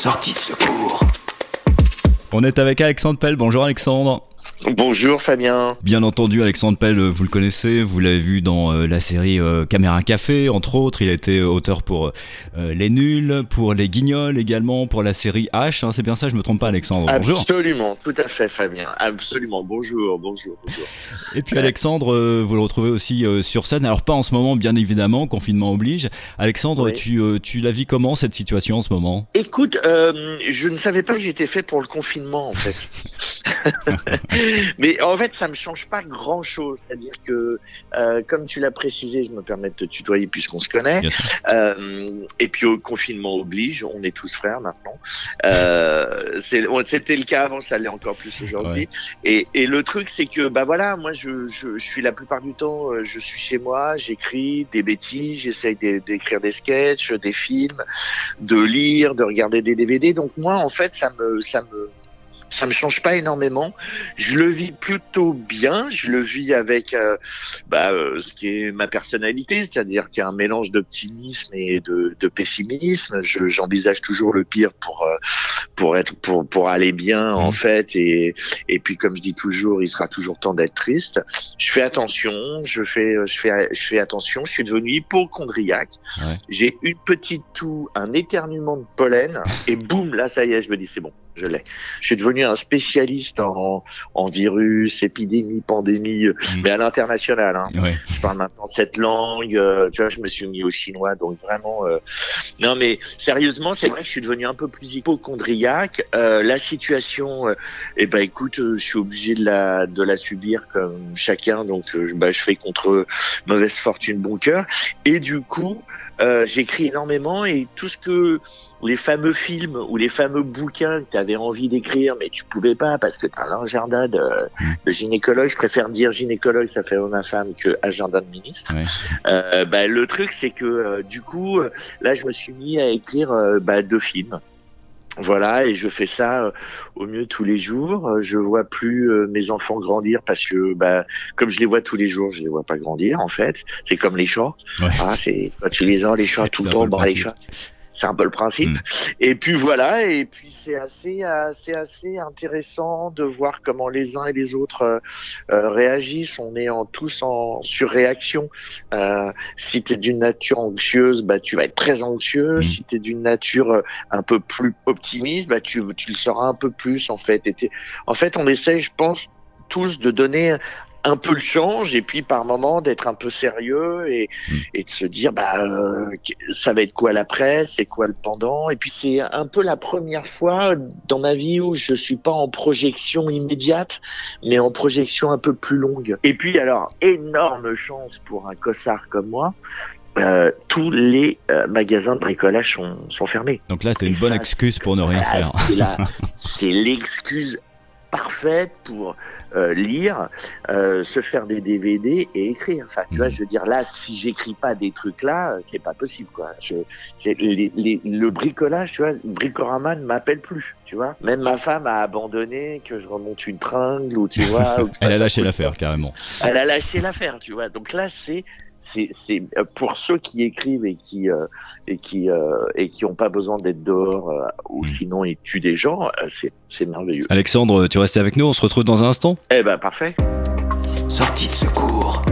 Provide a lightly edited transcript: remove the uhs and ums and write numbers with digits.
Sortie de secours. On est avec Alexandre Pell. Bonjour Alexandre. Bonjour Fabien. Bien entendu, Alexandre Pell, vous le connaissez, vous l'avez vu dans la série Caméra Café, entre autres. Il a été auteur pour Les Nuls, pour Les Guignols également, pour la série H. Hein, c'est bien ça, je me trompe pas Alexandre. Bonjour. Absolument, tout à fait Fabien. Absolument, bonjour. Et puis Alexandre, vous le retrouvez aussi sur scène. Alors pas en ce moment, bien évidemment, confinement oblige. Alexandre, oui. tu la vis comment cette situation en ce moment ? Écoute, je ne savais pas que j'étais fait pour le confinement en fait. Mais en fait, ça me change pas grand-chose. C'est-à-dire que, comme tu l'as précisé, je me permets de te tutoyer puisqu'on se connaît. Et puis au confinement oblige, on est tous frères maintenant. C'était le cas avant, ça l'est encore plus aujourd'hui. Ouais. Et le truc, c'est que, bah voilà, moi, je suis la plupart du temps, je suis chez moi, j'écris des bêtises, j'essaye d'écrire des sketchs, des films, de lire, de regarder des DVD. Donc moi, en fait, ça me change pas énormément. Je le vis plutôt bien. Je le vis avec ce qui est ma personnalité, c'est-à-dire qu'il y a un mélange d'optimisme et de pessimisme. J'envisage toujours le pire pour aller bien en fait. Et puis comme je dis toujours, il sera toujours temps d'être triste. Je fais attention. Je fais attention. Je suis devenu hypocondriaque. Ouais. J'ai une petite toux, un éternuement de pollen et boum, là ça y est, je me dis c'est bon. Je l'ai. Je suis devenu un spécialiste en virus, épidémie, pandémie, mais à l'international. Hein. Ouais. Je parle maintenant cette langue. Tu vois, je me suis mis au chinois, donc vraiment. Non, mais sérieusement, c'est vrai que je suis devenu un peu plus hypocondriaque. La situation, écoute, je suis obligé de la subir comme chacun, donc je fais contre mauvaise fortune bon cœur. Et du coup, j'écris énormément et tout ce que les fameux films ou les fameux bouquins que tu avais envie d'écrire mais tu pouvais pas parce que tu as un agenda de gynécologue, je préfère dire gynécologue, ça fait homme à femme que agenda de ministre. Ouais. Le truc c'est que du coup là je me suis mis à écrire 2 films. Voilà, et je fais ça au mieux tous les jours. Je vois plus mes enfants grandir parce que, comme je les vois tous les jours, je les vois pas grandir en fait. C'est comme les chats. Ouais. Ah, c'est quand tu les as tout le temps, les chats. C'est un peu le principe. Et puis voilà, et puis c'est assez intéressant de voir comment les uns et les autres réagissent. On est tous en surréaction. Si t'es d'une nature anxieuse, tu vas être très anxieux. Si t'es d'une nature un peu plus optimiste, tu le seras un peu plus en fait. En fait, on essaye, je pense, tous de donner un peu le change et puis par moment d'être un peu sérieux et de se dire ça va être quoi l'après, c'est quoi le pendant, et puis c'est un peu la première fois dans ma vie où je suis pas en projection immédiate mais en projection un peu plus longue. Et puis alors énorme chance pour un cossard comme moi, tous les magasins de bricolage sont fermés. Donc là c'est une bonne excuse pour ne rien faire. C'est l'excuse parfaite pour lire, se faire des DVD et écrire. Enfin, tu vois, je veux dire, là, si j'écris pas des trucs là, c'est pas possible, quoi. Le bricolage, tu vois, Bricorama ne m'appelle plus, tu vois. Même ma femme a abandonné que je remonte une tringle ou tu vois. Elle a lâché l'affaire, carrément. Elle a lâché l'affaire, tu vois. Donc là, c'est pour ceux qui écrivent et qui ont pas besoin d'être dehors ou sinon ils tuent des gens, c'est merveilleux. Alexandre, tu restes avec nous, on se retrouve dans un instant. Parfait. Sortie de secours.